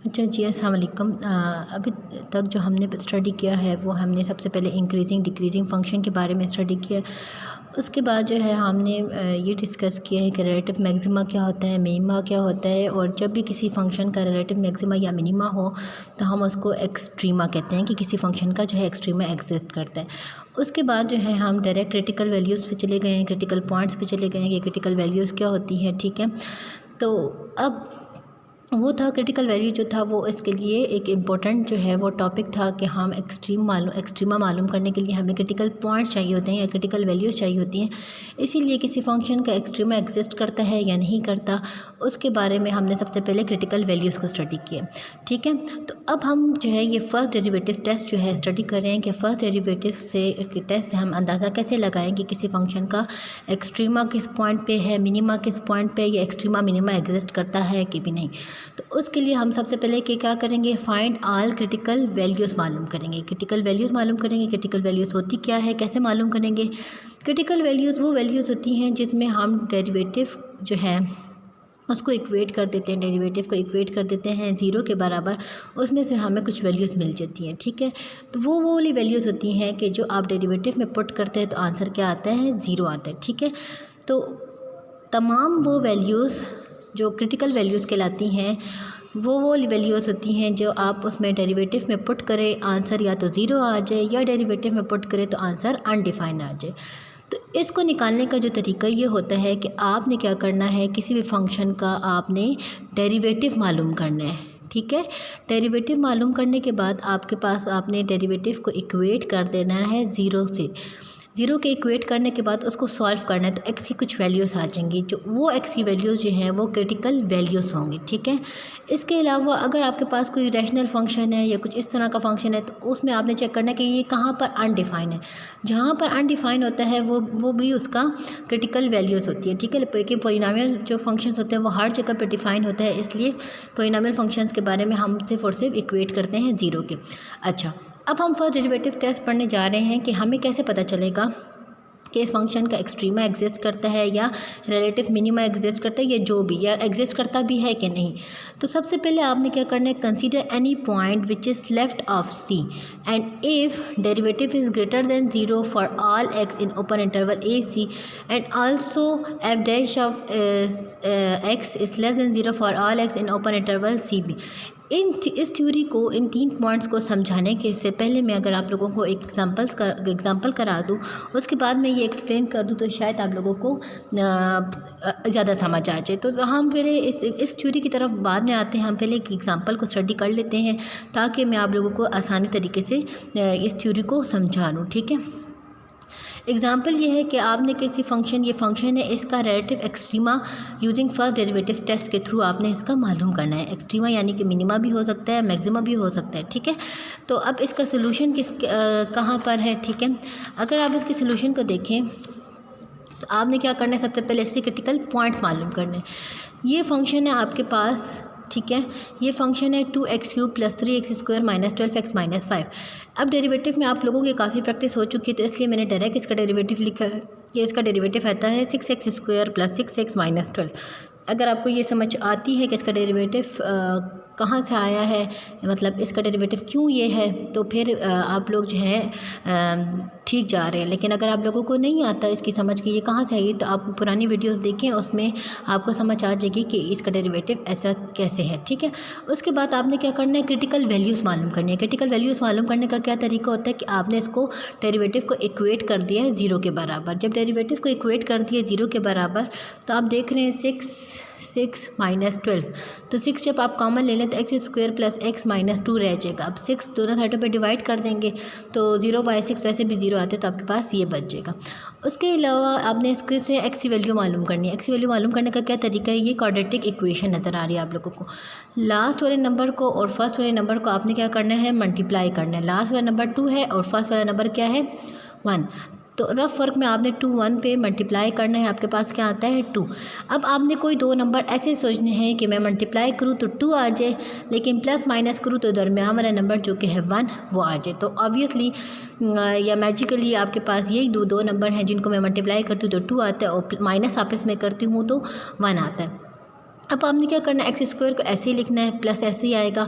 अच्छा जी, अस्सलाम वालेकुम। अभी तक जो हमने स्टडी किया है वो हमने सबसे पहले इंक्रीजिंग डिक्रीजिंग फंक्शन के बारे में स्टडी किया। उसके बाद जो है हमने ये डिस्कस किया है कि रिलेटिव मैक्सिमा क्या होता है, मिनिमा क्या होता है, और जब भी किसी फंक्शन का रिलेटिव मैक्सिमा या मिनिमा हो तो हम उसको एक्सट्रीमा कहते हैं कि किसी फंक्शन का जो है एक्सट्रीमा एग्जिस्ट करता है। उसके बाद जो है हम डायरेक्ट क्रिटिकल वैल्यूज़ पे चले गए हैं, क्रिटिकल पॉइंट्स पे चले गए हैं कि क्रिटिकल वैल्यूज़ क्या होती हैं। ठीक है, तो अब वो था क्रिटिकल वैल्यू जो था वो इसके लिए एक इम्पोर्टेंट जो है वो टॉपिक था कि हम एक्सट्रीमा मालूम करने के लिए हमें क्रिटिकल पॉइंट्स चाहिए होते हैं या क्रिटिकल वैल्यूज़ चाहिए होती हैं। इसीलिए किसी फंक्शन का एक्सट्रीमा एग्जिस्ट करता है या नहीं करता, उसके बारे में हमने सबसे पहले क्रिटिकल वैल्यूज़ को स्टडी किया। ठीक है, तो अब हम जो है ये फ़र्स्ट डेरिवेटिव टेस्ट जो है स्टडी कर रहे हैं कि फ़र्स्ट डेरिवेटिव से टेस्ट से हम अंदाज़ा कैसे लगाएं कि किसी फंक्शन का एक्सट्रीमा किस पॉइंट पे है, मिनिमा किस पॉइंट पे, या एक्सट्रीमा मिनिमा एग्जिस्ट करता है कि भी नहीं। तो उसके लिए हम सबसे पहले क्या करेंगे, फाइंड ऑल क्रिटिकल वैल्यूज़ मालूम करेंगे। क्रिटिकल वैल्यूज़ मालूम करेंगे। क्रिटिकल वैल्यूज़ होती क्या है, कैसे मालूम करेंगे। क्रिटिकल वैल्यूज़ वो वैल्यूज़ होती हैं जिसमें हम डेरिवेटिव जो है उसको इक्वेट कर देते हैं, डेरिवेटिव को इक्वेट कर देते हैं ज़ीरो के बराबर, उसमें से हमें कुछ वैल्यूज़ मिल जाती हैं। ठीक है, तो वो वाली वैल्यूज़ होती हैं कि जो आप डेरिवेटिव में पुट करते हैं तो आंसर क्या आता है, ज़ीरो आता है। ठीक है, तो तमाम वो वैल्यूज़ जो क्रिटिकल वैल्यूज़ कहलाती हैं वो वैल्यूज़ होती हैं जो आप उसमें डेरिवेटिव में पुट करें, आंसर या तो ज़ीरो आ जाए, या डेरिवेटिव में पुट करें तो आंसर अनडिफाइंड आ जाए। तो इसको निकालने का जो तरीका ये होता है कि आपने क्या करना है, किसी भी फंक्शन का आपने डेरिवेटिव मालूम करना है। ठीक है, डेरिवेटिव मालूम करने के बाद आपके पास आपने डेरिवेटिव को इक्वेट कर देना है ज़ीरो से। ज़ीरो के इक्वेट करने के बाद उसको सॉल्व करना है तो एक्स की कुछ वैल्यूज़ आ जाएंगी, जो वो एक्स की वैल्यूज़ जो हैं वो क्रिटिकल वैल्यूज़ होंगी। ठीक है, इसके अलावा अगर आपके पास कोई रैशनल फंक्शन है या कुछ इस तरह का फंक्शन है तो उसमें आपने चेक करना है कि ये कहाँ पर अनडिफाइन है। जहाँ पर अनडिफाइन होता है वो भी उसका क्रिटिकल वैल्यूज़ होती है। ठीक है, लेकिन पोलिनोमियल जो फंक्शंस होते हैं वो हर जगह पर डिफाइन होता है, इसलिए पोलिनोमियल फंक्शंस के बारे में हम सिर्फ और सिर्फ इक्वेट करते हैं ज़ीरो के। अच्छा, अब हम फर्स्ट डेरिवेटिव टेस्ट पढ़ने जा रहे हैं कि हमें कैसे पता चलेगा कि इस फंक्शन का एक्सट्रीमा एग्जिस्ट करता है या रिलेटिव मिनिमा एग्जिस्ट करता है, या जो भी, या एग्जिस्ट करता भी है कि नहीं। तो सबसे पहले आपने क्या करना है, consider any point which is left of C and if derivative is greater than zero for all x in open interval A C and also f dash of x is less than zero for all x in open interval C B. इस theory को, इन 3 points को समझाने के से पहले मैं अगर आप लोगों को एक एग्जांपल करा दूँ, उसके बाद मैं ये एक्सप्लेन कर दूँ तो शायद आप लोगों को ज़्यादा समझ आ जाए। तो हम पहले इस थ्योरी की तरफ बाद में आते हैं। हम पहले एक एग्जांपल को स्टडी कर लेते हैं ताकि मैं आप लोगों को आसानी तरीके से इस थ्योरी को समझा लूँ। ठीक है, एग्जाम्पल ये है कि आपने किसी फंक्शन, ये फंक्शन है, इसका relative extrema using first derivative test के थ्रू आपने इसका मालूम करना है। एक्सट्रीमा यानी कि मिनिमा भी हो सकता है, मैक्सिमा भी हो सकता है। ठीक है, तो अब इसका सोल्यूशन कहाँ पर है। ठीक है, अगर आप इसके सोल्यूशन को देखें तो आपने क्या करना है, सबसे पहले इसके क्रिटिकल पॉइंट्स मालूम करने। ये फंक्शन है आपके पास, ठीक है, ये फंक्शन है 2x³ + 3x² - 12x - 5। अब डेरिवेटिव में आप लोगों की काफ़ी प्रैक्टिस हो चुकी है तो इसलिए मैंने डायरेक्ट इसका डेरिवेटिव लिखा है कि इसका डेरिवेटिव आता है 6x² + 6x - 12। अगर आपको ये समझ आती है कि इसका डेरिवेटिव कहाँ से आया है, मतलब इसका डेरिवेटिव क्यों ये है, तो फिर आप लोग जो है ठीक जा रहे हैं। लेकिन अगर आप लोगों को नहीं आता इसकी समझ कि ये कहाँ से आई, तो आप पुरानी वीडियोस देखें, उसमें आपको समझ आ जाएगी कि इसका डेरिवेटिव ऐसा कैसे है। ठीक है, उसके बाद आपने क्या करना है, क्रिटिकल वैल्यूज़ मालूम करनी है। क्रिटिकल वैल्यूज़ मालूम करने का क्या तरीका होता है कि आपने इसको डेरिवेटिव को इक्वेट कर दिया है ज़ीरो के बराबर। जब डेरिवेटिव को इक्वेट कर दिया ज़ीरो के बराबर तो आप देख रहे हैं 6 - 12, तो 6 जब आप कॉमन ले लें तो x² + x - 2 रह जाएगा। अब 6 दोनों साइडों पे डिवाइड कर देंगे तो 0/6 वैसे भी 0 आते तो आपके पास ये बच जाएगा। उसके अलावा आपने इसके से x की वैल्यू मालूम करनी है। x की वैल्यू मालूम करने का क्या तरीका है, ये क्वाड्रेटिक इक्वेशन नज़र आ रही है आप लोगों को। लास्ट वाले नंबर को और फर्स्ट वाले नंबर को आपने क्या करना है, मल्टीप्लाई करना है। लास्ट वाला नंबर 2 है और फर्स्ट वाला नंबर क्या है, 1। तो रफ वर्क में आपने 2 1 पे मल्टीप्लाई करना है, आपके पास क्या आता है 2। अब आपने कोई 2 नंबर ऐसे सोचने हैं कि मैं मल्टीप्लाई करूँ तो 2 आ जाए, लेकिन प्लस माइनस करूँ तो दरमियान वाला नंबर जो कि है 1 वो आ जाए। तो ऑब्वियसली या मैजिकली आपके पास यही दो नंबर हैं जिनको मैं मल्टीप्लाई करती हूँ तो 2 आता है और माइनस आपस में करती हूँ तो 1 आता है। अब आपने क्या करना है, एक्स स्क्वायर को ऐसे ही लिखना है, प्लस ऐसे ही आएगा।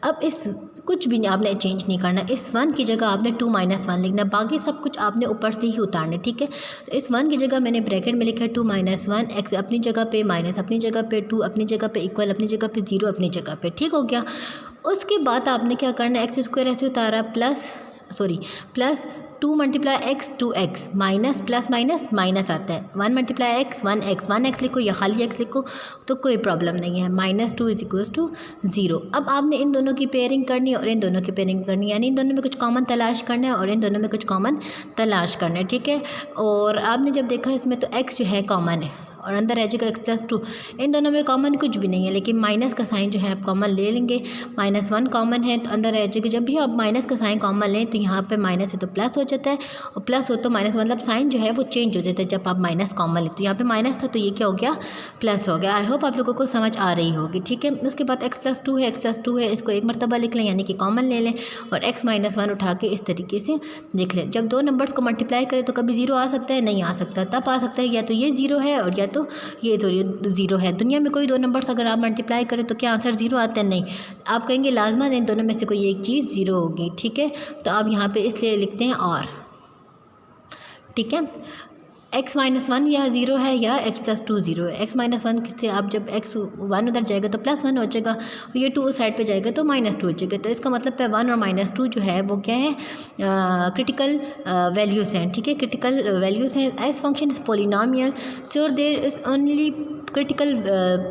अब इस कुछ भी नहीं आपने चेंज नहीं करना, इस 1 की जगह आपने 2 - 1 लिखना है, बाकी सब कुछ आपने ऊपर से ही उतारना है, ठीक है। तो इस 1 की जगह मैंने ब्रैकेट में लिखा है 2 - 1, एक्स अपनी जगह पे, माइनस अपनी जगह पे, 2 अपनी जगह पे, इक्वल अपनी जगह पे, 0 अपनी जगह पे, ठीक हो गया। उसके बाद आपने क्या करना है, एक्स स्क्वायर ऐसे उतारा, plus 2 × x 2x, minus plus minus minus आता है, 1 × x 1x लिखो या खाली x लिखो तो कोई प्रॉब्लम नहीं है, -2 = 0। अब आपने इन दोनों की पेयरिंग करनी है और इन दोनों की पेयरिंग करनी है, यानी इन दोनों में कुछ कॉमन तलाश करना है और इन दोनों में कुछ कॉमन तलाश करना है, ठीक है। और आपने जब देखा इसमें तो x जो है कॉमन है और अंदर रह जाएगा x+2, इन दोनों में कॉमन कुछ भी नहीं है, लेकिन माइनस का साइन जो है आप कॉमन ले लेंगे, -1 कॉमन है तो अंदर रह जाएगा। जब भी आप माइनस का साइन कॉमन लें तो यहाँ पे माइनस है तो प्लस हो जाता है और प्लस हो तो माइनस, मतलब साइन जो है वो चेंज हो जाता है जब आप माइनस कॉमन लेते। तो यहाँ पे माइनस था तो ये क्या हो गया, प्लस हो गया। आई होप आप लोगों को समझ आ रही होगी, ठीक है। उसके बाद x+2 है, इसको एक मरतबा लिख लें यानी कि कॉमन ले लें और x - 1 उठा के इस तरीके से लिख लें। जब दो नंबर्स को मल्टीप्लाई करें तो कभी 0 आ सकता है, नहीं आ सकता, तब आ सकता है या तो ये 0 है और या तो ये 0 है। दुनिया में कोई दो नंबर्स अगर आप मल्टीप्लाई करें तो क्या आंसर 0 आता है, नहीं। आप कहेंगे लाजमन इन दोनों में से कोई एक चीज़ 0 होगी, ठीक है। तो आप यहाँ पे इसलिए लिखते हैं और, ठीक है। x - 1 या 0 है या x+2 0 है। x - 1 से आप जब x1 उधर जाएगा तो +1 हो जाएगा और ये 2 उस साइड पे जाएगा तो -2 हो जाएगा। तो इसका मतलब है 1 और -2 जो है वो क्या है, क्रिटिकल वैल्यूज़ हैं, ठीक है। क्रिटिकल वैल्यूज़ हैं। As function is polynomial so there is only critical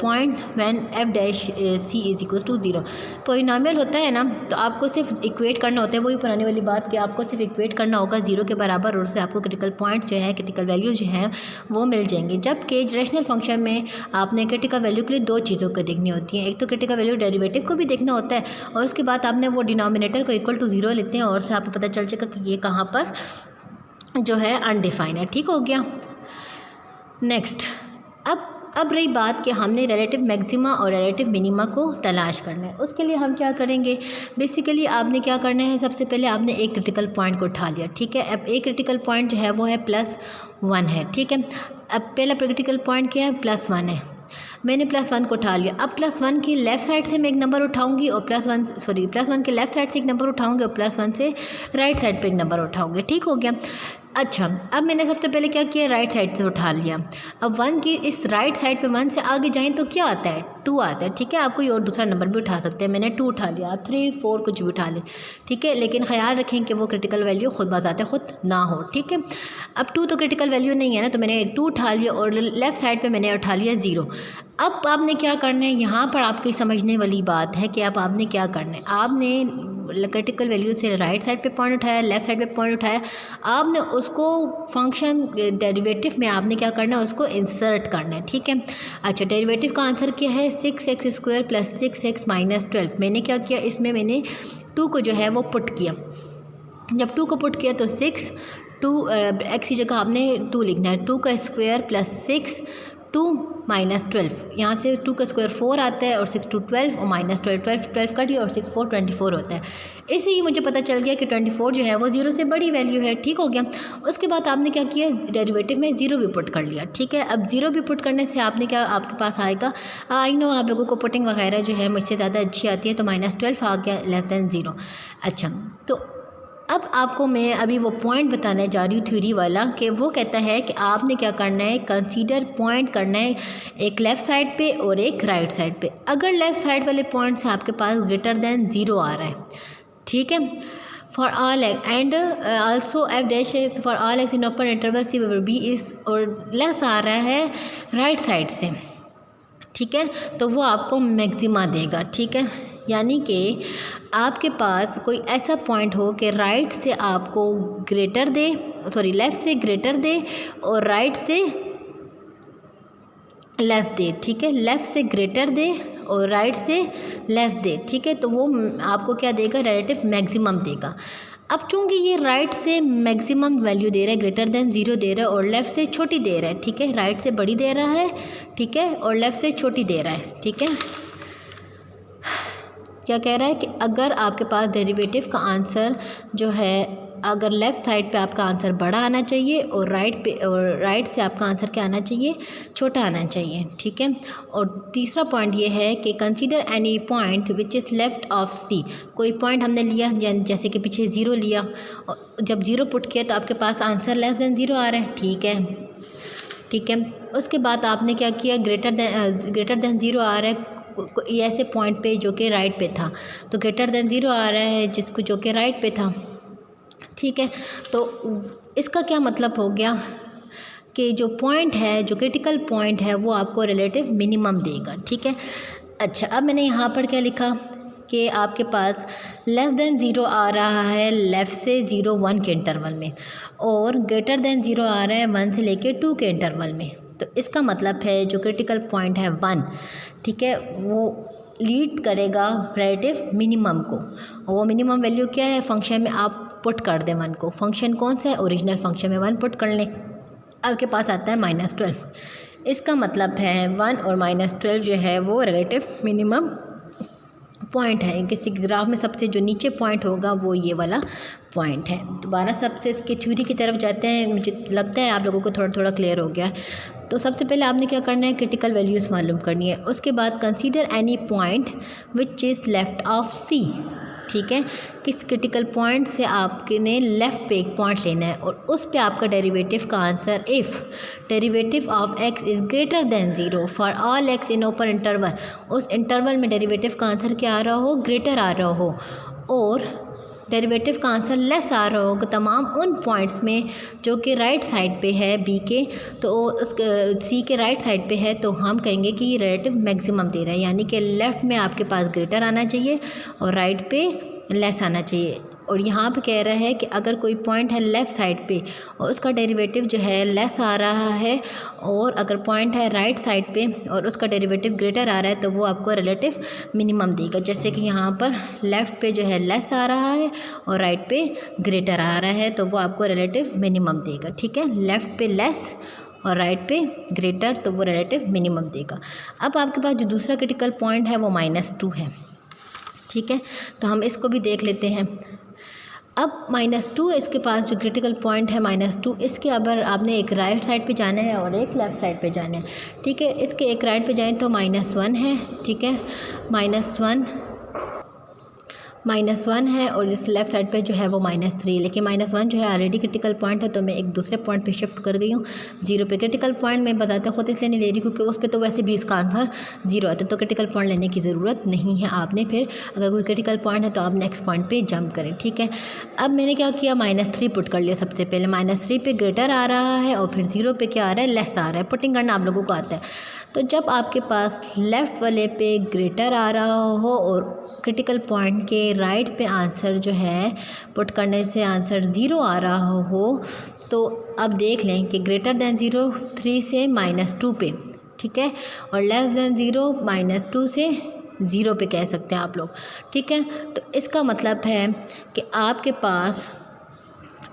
point when f'(c) = 0। Polynomial होता है ना तो आपको सिर्फ इक्वेट करना होता है, वही पुरानी वाली बात कि आपको सिर्फ इक्वेट करना होगा 0 के बराबर और उससे आपको क्रिटिकल पॉइंट जो है, क्रिटिकल वैल्यू जो है वो मिल जाएंगे। जबकि रेशनल फंक्शन में आपने क्रिटिकल वैल्यू के लिए दो चीज़ों को देखनी होती हैं, एक तो क्रिटिकल वैल्यू डेरिवेटिव को भी देखना होता है और उसके बाद आपने वो डिनोमिनेटर को = 0 लेते हैं और उससे आपको पता चल जाएगा कि ये कहाँ पर जो है अनडिफाइन है, ठीक हो गया। नेक्स्ट, अब रही बात कि हमने रिलेटिव मैक्सिमा और रिलेटिव मिनिमा को तलाश करना है। उसके लिए हम क्या करेंगे, बेसिकली आपने क्या करना है, सबसे पहले आपने एक क्रिटिकल पॉइंट को उठा लिया, ठीक है। अब एक क्रिटिकल पॉइंट जो है वो है +1 है, ठीक है। अब पहला क्रिटिकल पॉइंट क्या है, +1 है। मैंने +1 को उठा लिया। अब +1 की लेफ़्ट साइड से मैं एक नंबर उठाऊंगी और +1 के लेफ़्ट साइड से एक नंबर उठाऊंगी और +1 से राइट साइड पे एक नंबर उठाऊंगी, ठीक हो गया। अच्छा, अब मैंने सबसे पहले क्या किया, राइट साइड से उठा लिया। अब 1 की इस राइट साइड पे 1 से आगे जाएं तो क्या आता है, 2 आता है, ठीक है। आप कोई और दूसरा नंबर भी उठा सकते हैं, मैंने 2 उठा लिया, 3 4 कुछ भी उठा लें, ठीक है। लेकिन ख्याल रखें कि वो क्रिटिकल वैल्यू खुद बाज़ाते खुद ना हो, ठीक है। अब 2 तो क्रिटिकल वैल्यू नहीं है ना, तो मैंने 2 उठा लिया और लेफ़्ट साइड पे मैंने उठा लिया 0। अब आपने क्या करना है, यहाँ पर आपकी समझने वाली बात है कि अब आपने क्या करना है, आपने क्रिटिकल वैल्यू से राइट साइड पे पॉइंट उठाया, लेफ़्ट साइड पे पॉइंट उठाया, आपने उसको फंक्शन डेरिवेटिव में आपने क्या करना है, उसको इंसर्ट करना है, ठीक है। अच्छा, डेरिवेटिव का आंसर क्या है, 6x² + 6x - 12। मैंने क्या किया, इसमें मैंने 2 को जो है वो पुट किया। जब 2 को पुट किया तो 6 2 x की जगह आपने 2 लिखना है, 2 का स्क्वायर + 6 2 - 12, यहाँ से 2 का स्क्वायर 4 आता है और 6 2 12 और -12 कट गया और 6 4 24 होता है। इससे ही मुझे पता चल गया कि 24 जो है वो 0 से बड़ी वैल्यू है, ठीक हो गया। उसके बाद आपने क्या किया, डेरिवेटिव में 0 भी पुट कर लिया, ठीक है। अब 0 भी पुट करने से आपने क्या, आपके पास आएगा, आई नो आप लोगों को पुटिंग वगैरह जो है मुझसे ज़्यादा अच्छी आती है, तो -12 आ गया <0। अच्छा, तो अब आपको मैं अभी वो पॉइंट बताने जा रही हूँ थ्योरी वाला, कि वो कहता है कि आपने क्या करना है, कंसीडर पॉइंट करना है एक लेफ़्ट साइड पे और एक राइट साइड पे। अगर लेफ़्ट साइड वाले पॉइंट से आपके पास >0 आ रहा है, ठीक है, for all x and also f' for all x in open interval c where b is, और लेस आ रहा है राइट साइड से, ठीक है, तो वो आपको मैक्सिमा देगा, ठीक है। यानी कि आपके पास कोई ऐसा पॉइंट हो कि राइट से आपको ग्रेटर दे, लेफ़्ट से ग्रेटर दे और राइट से लेस दे, ठीक है। लेफ़्ट से ग्रेटर दे और राइट से लेस दे, ठीक है, तो वो आपको क्या देगा, रिलेटिव मैक्सिमम देगा। अब चूँकि ये राइट से मैक्सिमम वैल्यू दे रहा है, >0 दे रहा है और लेफ़्ट से छोटी दे रहा है, ठीक है, राइट से बड़ी दे रहा है, ठीक है, और लेफ़्ट से छोटी दे रहा है, ठीक है। क्या कह रहा है कि अगर आपके पास डेरिवेटिव का आंसर जो है अगर लेफ़्ट साइड पे आपका आंसर बड़ा आना चाहिए और राइट से आपका आंसर क्या आना चाहिए, छोटा आना चाहिए, ठीक है। और तीसरा पॉइंट ये है कि consider any point which is left of C. कोई पॉइंट हमने लिया, जैसे कि पीछे 0 लिया, और जब 0 पुट किया तो आपके पास आंसर लेस देन 0 आ रहा है, ठीक है। उसके बाद आपने क्या किया, ग्रेटर देन 0 आ रहा है ऐसे पॉइंट पे जो कि राइट पे था, तो ग्रेटर देन 0 आ रहा है जिसको जो कि राइट पे था, ठीक है। तो इसका क्या मतलब हो गया कि जो पॉइंट है, जो क्रिटिकल पॉइंट है, वो आपको रिलेटिव मिनिमम देगा, ठीक है। अच्छा, अब मैंने यहाँ पर क्या लिखा कि आपके पास लेस देन 0 आ रहा है लेफ़्ट से 0-1 के इंटरवल में, और ग्रेटर देन 0 आ रहा है 1 से लेके 2 के इंटरवल में। तो इसका मतलब है जो क्रिटिकल पॉइंट है 1, ठीक है, वो लीड करेगा रिलेटिव मिनिमम को, और वो मिनिमम वैल्यू क्या है, फंक्शन में आप पुट कर दें 1 को। फंक्शन कौन सा है, ओरिजिनल फंक्शन में 1 पुट कर लें, आपके पास आता है -12। इसका मतलब है 1 और -12 जो है वो रिलेटिव मिनिमम पॉइंट है। किसी ग्राफ में सबसे जो नीचे पॉइंट होगा वो ये वाला पॉइंट है। दोबारा सबसे इसकी थ्योरी की तरफ जाते हैं, मुझे लगता है आप लोगों को थोड़ा थोड़ा क्लियर हो गया। तो सबसे पहले आपने क्या करना है, क्रिटिकल वैल्यूज़ मालूम करनी है। उसके बाद consider any point which is left of C, ठीक है। किस क्रिटिकल पॉइंट से आपने लेफ़्ट पे एक पॉइंट लेना है और उस पे आपका डेरिवेटिव का answer if derivative of x is greater then 0 for all x in open interval, उस इंटरवल में डेरिवेटिव का आंसर क्या आ रहा हो, ग्रेटर आ रहा हो, और डेरिवेटिव का आंसर लेस आ रहा होगा तमाम उन पॉइंट्स में जो कि राइट साइड पे है बी के, तो उस सी के राइट साइड पे है, तो हम कहेंगे कि ये रिलेटिव मैक्सिमम दे रहा है, यानी कि लेफ़्ट में आपके पास ग्रेटर आना चाहिए और राइट पे लेस आना चाहिए। और यहाँ पे कह रहा है कि अगर कोई पॉइंट है लेफ़्ट साइड पे और उसका डेरिवेटिव जो है लेस आ रहा है, और अगर पॉइंट है राइट साइड पे और उसका डेरिवेटिव ग्रेटर आ रहा है, तो वो आपको रिलेटिव मिनिमम देगा। जैसे कि यहाँ पर लेफ़्ट पे जो है लेस आ रहा है और राइट पे ग्रेटर आ रहा है, तो वो आपको रिलेटिव मिनिमम देगा, ठीक है। लेफ़्ट पे लेस और राइट पे ग्रेटर, तो वो रिलेटिव मिनिमम देगा। अब आपके पास जो दूसरा क्रिटिकल पॉइंट है वो -2 है, ठीक है। तो हम इसको भी देख लेते हैं। अब -2 इसके पास जो क्रिटिकल पॉइंट है -2, इसके अगर आपने एक राइट साइड पे जाना है और एक लेफ़्ट साइड पे जाना है, ठीक है। इसके एक राइट पे जाएं तो -1 है, ठीक है, -1 है, और इस लेफ़्ट साइड पे जो है वो -3, लेकिन -1 जो है ऑलरेडी क्रिटिकल पॉइंट है, तो मैं एक दूसरे पॉइंट पे शिफ्ट कर गई हूँ 0 पे। क्रिटिकल पॉइंट मैं बताते खुद इसलिए नहीं ले रही क्योंकि उस पे तो वैसे भी इसका आंसर 0 आता है, तो क्रिटिकल पॉइंट लेने की ज़रूरत नहीं है आपने। फिर अगर कोई क्रिटिकल पॉइंट है तो आप नेक्स्ट पॉइंट पर जंप करें, ठीक है। अब मैंने क्या किया, -3 पुट कर लिया सबसे पहले। -3 पे ग्रेटर आ रहा है और फिर 0 पे क्या आ रहा है, लेस आ रहा है। पुटिंग करना आप लोगों को आता है। तो जब आपके पास लेफ़्ट वाले पे ग्रेटर आ रहा हो और क्रिटिकल पॉइंट के राइट पे आंसर जो है पुट करने से आंसर 0 आ रहा हो, तो अब देख लें कि ग्रेटर देन 0 3 से -2 पे, ठीक है, और लेस देन 0 -2 से 0 पे कह सकते हैं आप लोग, ठीक है। तो इसका मतलब है कि आपके पास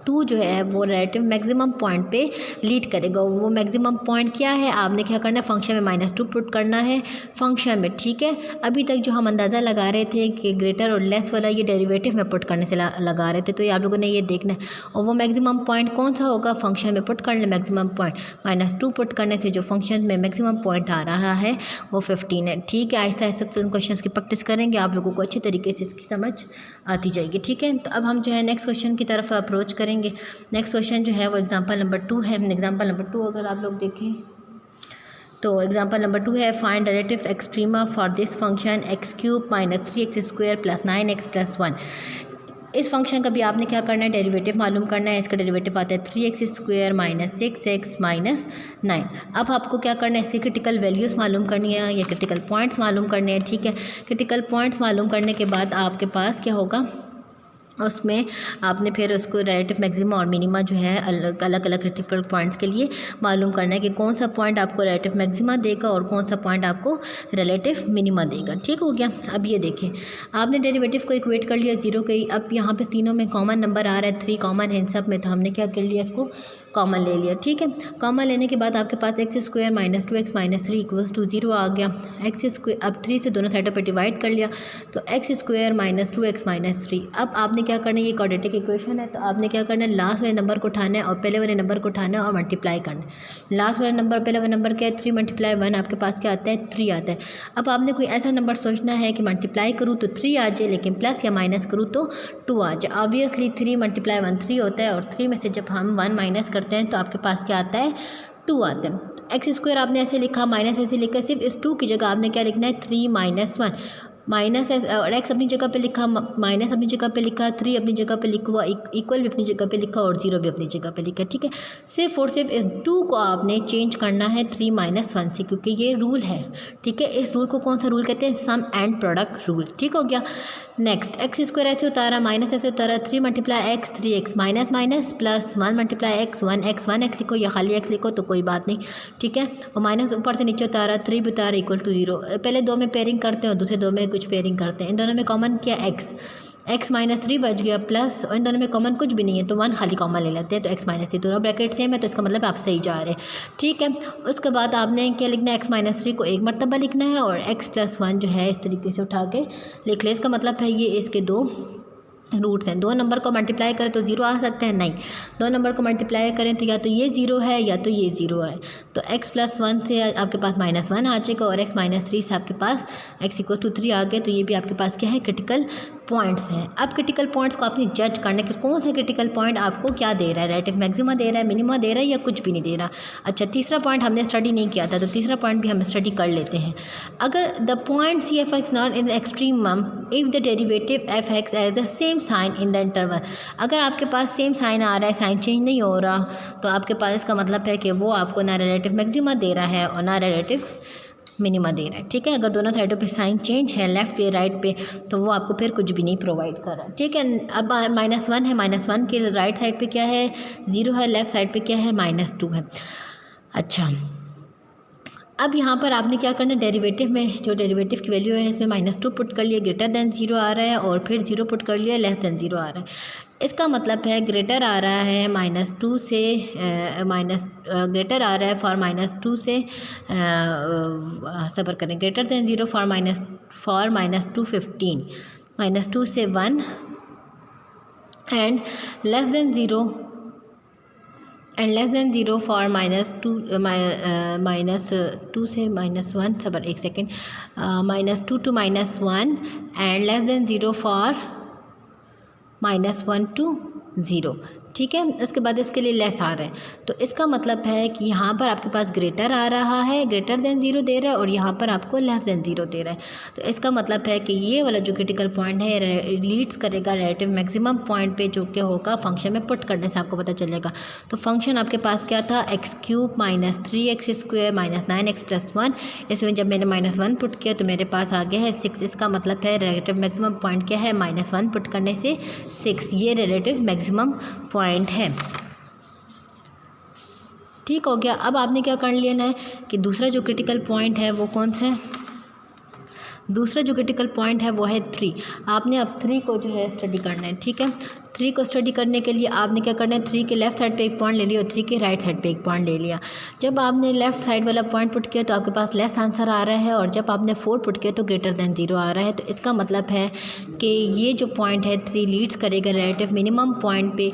2 जो है वो रिलेटिव मैक्सिमम पॉइंट पे लीड करेगा। वो मैक्सिमम पॉइंट क्या है, आपने क्या करना है, फंक्शन में -2 पुट करना है फंक्शन में, ठीक है। अभी तक जो हम अंदाज़ा लगा रहे थे कि ग्रेटर और लेस वाला ये डेरिवेटिव में पुट करने से लगा रहे थे, तो ये आप लोगों ने ये देखना है। और वो मैक्सिमम पॉइंट कौन सा होगा, फंक्शन में पुट करने मैक्सिमम पॉइंट -2 पुट करने से जो फंक्शन में मैक्सिमम पॉइंट आ रहा है वो 15 है, ठीक है। आहिस्ता आहिस्ता क्वेश्चन की प्रैक्टिस करेंगे, आप लोगों को अच्छे तरीके से इसकी समझ आती जाएगी, ठीक है। तो अब हम जो है नेक्स्ट क्वेश्चन की तरफ अप्रोच करेंगे। नेक्स्ट क्वेश्चन जो है वो एग्जांपल नंबर 2 है। एग्जांपल नंबर 2 अगर आप लोग देखें तो एग्जांपल नंबर 2 है, find relative extrema for this function x³ - 3x² + 9x + 1। इस फंक्शन का भी आपने क्या करना है, डेरिवेटिव मालूम करना है। इसका डेरिवेटिव आता है 3x² - 6x - 9। अब आपको क्या करना है, इसकी क्रिटिकल वैल्यूज़ मालूम करनी है या क्रिटिकल पॉइंट्स मालूम करने हैं, ठीक है। क्रिटिकल पॉइंट्स मालूम करने के बाद आपके पास क्या होगा, उसमें आपने फिर उसको रिलेटिव मैक्सिमा और मिनिमा जो है अलग अलग क्रिटिकल पॉइंट्स के लिए मालूम करना है कि कौन सा पॉइंट आपको रिलेटिव मैक्सिमा देगा और कौन सा पॉइंट आपको रिलेटिव मिनिमा देगा, ठीक हो गया। अब ये देखें, आपने डेरिवेटिव को इक्वेट कर लिया 0 के। अब यहाँ पे तीनों में कॉमन नंबर आ रहा है, 3 कॉमन है इन सब में, तो हमने क्या कर लिया, इसको कॉमन ले लिया, ठीक है। कॉमन लेने के बाद आपके पास x square minus 2x minus 3 equals to 0 आ गया। एक्स स्क्वायर अब 3 से दोनों साइडों पे डिवाइड कर लिया तो x square minus 2x minus 3। अब आपने क्या करना है, ये क्वाड्रेटिक इक्वेशन है तो आपने क्या करना है, लास्ट वाले नंबर को उठाना है और पहले वाले नंबर को उठाना है और मल्टीप्लाई करना है। लास्ट वाला नंबर पहले वाला नंबर क्या है, 3 × 1 आपके पास क्या आता है, 3 आता है। अब आपने कोई ऐसा नंबर सोचना है कि मल्टीप्लाई करूँ तो 3 आ जाए, लेकिन प्लस या माइनस करूँ तो 2 आ जाए। ऑब्वियसली 3 × 1 3 होता है और 3 में से जब हम 1 माइनस करते हैं तो आपके पास क्या आता है, 2 आता है। एक्स स्क्वायर आपने ऐसे लिखा, माइनस ऐसे लिखा, सिर्फ इस 2 की जगह आपने क्या लिखना है, 3 - 1 माइनस और एक्स अपनी जगह पे लिखा, माइनस अपनी जगह पे लिखा, 3 अपनी जगह पे लिखा, इक्वल भी अपनी जगह पे लिखा और 0 भी अपनी जगह पे लिखा, ठीक है। सिर्फ और सिर्फ इस 2 को आपने चेंज करना है 3 - 1 से, क्योंकि ये रूल है, ठीक है। इस रूल को कौन सा रूल कहते हैं, सम एंड प्रोडक्ट रूल, ठीक हो गया। नेक्स्ट एक्स स्क्वायर ऐसे उतारा, माइनस ऐसे उतारा, 3 × x 3x minus minus plus 1 × x 1x लिखो या खाली x लिखो तो कोई बात नहीं, ठीक है। और माइनस ऊपर से नीचे उतारा, 3 भी उतारा इक्वल टू 0। पहले 2 में पेयरिंग करते हैं और दूसरे 2 में कुछ पेयरिंग करते हैं। इन दोनों में कॉमन किया x माइनस 3 बच गया प्लस, और इन दोनों में कॉमन कुछ भी नहीं है तो 1 खाली कॉमन ले लेते हैं तो x माइनस 3, दोनों ब्रैकेट सेम है तो इसका मतलब आप सही जा रहे हैं, ठीक है। उसके बाद आपने क्या लिखना है, x माइनस 3 को एक मरतबा लिखना है और x प्लस 1 जो है इस तरीके से उठा के लिख ले। इसका मतलब है ये इसके 2 रूट्स हैं। 2 नंबर को मल्टीप्लाई करें तो 0 आ सकते हैं, नहीं 2 नंबर को मल्टीप्लाई करें तो या तो ये 0 है या तो ये 0 है। तो x प्लस 1 से आपके पास -1 आ जाएगा और x माइनस 3 से आपके पास x इक्वल टू 3 आ गया। तो ये भी आपके पास क्या है, क्रिटिकल पॉइंट्स हैं। अब क्रिटिकल पॉइंट्स को आपने जज करना है कि कौन सा क्रिटिकल पॉइंट आपको क्या दे रहा है, रिलेटिव मैक्सिमा दे रहा है, मिनिमा दे रहा है या कुछ भी नहीं दे रहा। अच्छा, तीसरा पॉइंट हमने स्टडी नहीं किया था तो तीसरा पॉइंट भी हम स्टडी कर लेते हैं। अगर the point C f x not in the extremum if the derivative f x as the same sign in the interval, अगर आपके पास सेम साइन आ रहा है, साइन चेंज नहीं हो रहा तो आपके पास इसका मतलब है कि वो आपको ना रिलेटिव मैक्सिमा दे रहा है और ना रिलेटिव मिनिमा दे रहा है, ठीक है। अगर दोनों साइडों पे साइन चेंज है, लेफ़्ट पे राइट पे, तो वो आपको फिर कुछ भी नहीं प्रोवाइड कर रहा, ठीक है। अब -1 है, -1 के राइट साइड पे क्या है, 0 है, लेफ़्ट साइड पे क्या है, -2 है। अच्छा, अब यहाँ पर आपने क्या करना है, डेरिवेटिव में जो डेरिवेटिव की वैल्यू है इसमें -2 पुट कर लिया, ग्रेटर देन 0 आ रहा है और फिर 0 पुट कर लिया, लेस देन 0 आ रहा है। इसका मतलब है ग्रेटर आ रहा है -2 से ग्रेटर आ रहा है फॉर -2 से सबर करें, ग्रेटर देन 0 फॉर -2 15, -2 से 1 एंड लेस देन 0 फॉर -2 से -1 सबर एक second, -2 to -1 and less than 0 for -1 to 0, ठीक है। उसके बाद इसके लिए लेस आ रहा है तो इसका मतलब है कि यहाँ पर आपके पास ग्रेटर आ रहा है, ग्रेटर देन 0 दे रहा है और यहाँ पर आपको लेस देन 0 दे रहा है। तो इसका मतलब है कि ये वाला जो क्रिटिकल पॉइंट है लीड्स करेगा रिलेटिव मैक्सिमम पॉइंट पे, जो कि होगा फंक्शन में पुट करने से आपको पता चलेगा। तो फंक्शन आपके पास क्या था, x³ - 3x² - 9x + 1। इसमें जब मैंने -1 पुट किया तो मेरे पास आ गया है 6। इसका मतलब है रिलेटिव मैक्सिमम पॉइंट क्या है, -1 पुट करने से 6, ये रिलेटिव मैक्सिमम पॉइंट है, ठीक हो गया। अब आपने क्या कर लेना है कि दूसरा जो क्रिटिकल पॉइंट है वो कौन सा है, दूसरा जो क्रिटिकल पॉइंट है वो है 3। आपने अब 3 को जो है स्टडी करना है, ठीक है। 3 को स्टडी करने के लिए आपने क्या करना है, 3 के लेफ़्ट साइड पे एक पॉइंट ले लिया और 3 के राइट साइड पे एक पॉइंट ले लिया। जब आपने लेफ़्ट साइड वाला पॉइंट पुट किया तो आपके पास लेस आंसर आ रहा है और जब आपने 4 पुट किया तो ग्रेटर देन 0 आ रहा है। तो इसका मतलब है कि ये जो पॉइंट है 3 लीड्स करेगा रिलेटिव मिनिमम पॉइंट पे,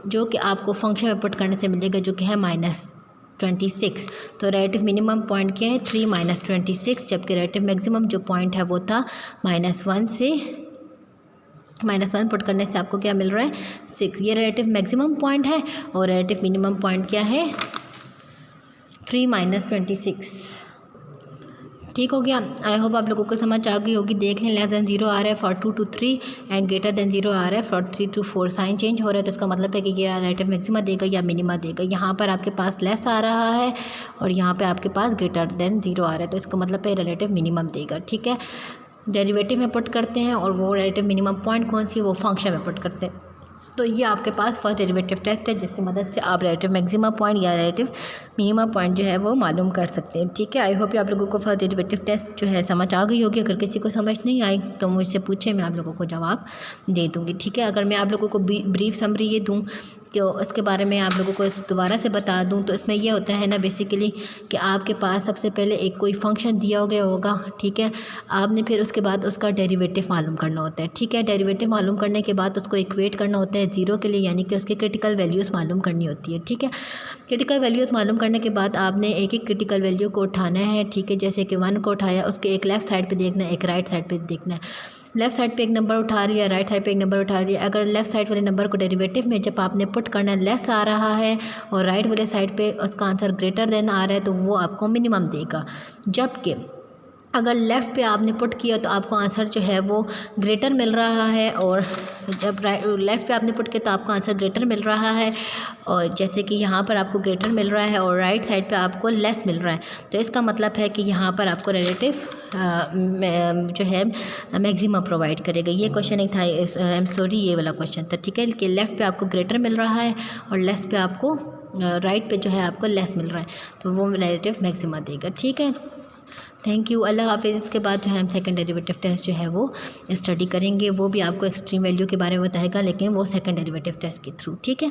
जो कि आपको फंक्शन में पुट करने से मिलेगा, जो कि है -26। तो रिलेटिव मिनिमम पॉइंट क्या है, 3 - 26, जबकि रिलेटिव मैक्सिमम जो पॉइंट है वो था -1 से -1 पुट करने से आपको क्या मिल रहा है, 6। ये रिलेटिव मैक्सिमम पॉइंट है और रिलेटिव मिनिमम पॉइंट क्या है, 3 - 26, ठीक हो गया। आई होप आप लोगों को समझ आ गई होगी। देख लें, लेस देन 0 आ रहा है for 2 to 3 and greater than 0 आ रहा है फॉर 3 to 4। साइन चेंज हो रहा है तो इसका मतलब है कि ये रिलेटिव मैक्सिमा देगा या मिनिमा देगा। यहाँ पर आपके पास लेस आ रहा है और यहाँ पे आपके पास ग्रेटर देन 0 आ रहा है तो इसका मतलब है रिलेटिव मिनिमम देगा, ठीक है। डेरिवेटिव में पुट करते हैं और वो रिलेटिव मिनिमम पॉइंट कौन सी है, वो फंक्शन में पुट करते हैं। तो ये आपके पास फर्स्ट डेरिवेटिव टेस्ट है जिसकी मदद से आप रिलेटिव मैक्सिमा पॉइंट या रिलेटिव मिनिमा पॉइंट जो है वो मालूम कर सकते हैं, ठीक है। आई होप आप लोगों को फर्स्ट डेरिवेटिव टेस्ट जो है समझ आ गई होगी। अगर किसी को समझ नहीं आई तो मुझसे पूछे, मैं आप लोगों को जवाब दे दूँगी, ठीक है। अगर मैं आप लोगों को ब्रीफ समरी ये दूँ तो उसके बारे में आप लोगों को दोबारा से बता दूं तो इसमें यह होता है ना बेसिकली कि आपके पास सबसे पहले एक कोई फंक्शन दिया गया होगा, ठीक है। आपने फिर उसके बाद उसका डेरिवेटिव मालूम करना होता है, ठीक है। डेरिवेटिव मालूम करने के बाद उसको इक्वेट करना होता है ज़ीरो के लिए, यानी कि उसकी क्रिटिकल वैल्यूज़ मालूम करनी होती है, ठीक है। क्रिटिकल वैल्यूज़ मालूम करने के बाद आपने एक एक क्रिटिकल वैल्यू को उठाना है, ठीक है। जैसे कि 1 को उठाया, उसके एक लेफ़्ट साइड पर देखना है, एक राइट साइड पर देखना है। लेफ़्ट साइड पे एक नंबर उठा लिया, राइट साइड पे एक नंबर उठा लिया। अगर लेफ़्ट साइड वाले नंबर को डेरिवेटिव में जब आपने पुट करना है लेस आ रहा है और राइट वाले साइड पे उसका आंसर ग्रेटर देन आ रहा है तो वो आपको मिनिमम देगा। जबकि अगर लेफ़्ट पे आपने पुट किया तो आपको आंसर जो है वो ग्रेटर मिल रहा है, और जब लेफ़्ट पे आपने पुट किया तो आपको आंसर ग्रेटर मिल रहा है, और जैसे कि यहाँ पर आपको ग्रेटर मिल रहा है और राइट साइड पे आपको लेस मिल रहा है, तो इसका मतलब है कि यहाँ पर आपको रिलेटिव जो है मैक्सिमा प्रोवाइड करेगा। ये क्वेश्चन एक था, आई एम सॉरी, ये वाला क्वेश्चन था, ठीक है, कि लेफ़्ट पे आपको ग्रेटर मिल रहा है और लेस पे आपको राइट पे जो है आपको लेस मिल रहा है, तो वो रिलेटिव मैक्सिमा देगा, ठीक है। थैंक यू, अल्लाह हाफिज़। इसके बाद जो है हम सेकंड डेरिवेटिव टेस्ट जो है वो स्टडी करेंगे, वो भी आपको एक्सट्रीम वैल्यू के बारे में बताएगा, लेकिन वो सेकंड डेरिवेटिव टेस्ट के थ्रू, ठीक है।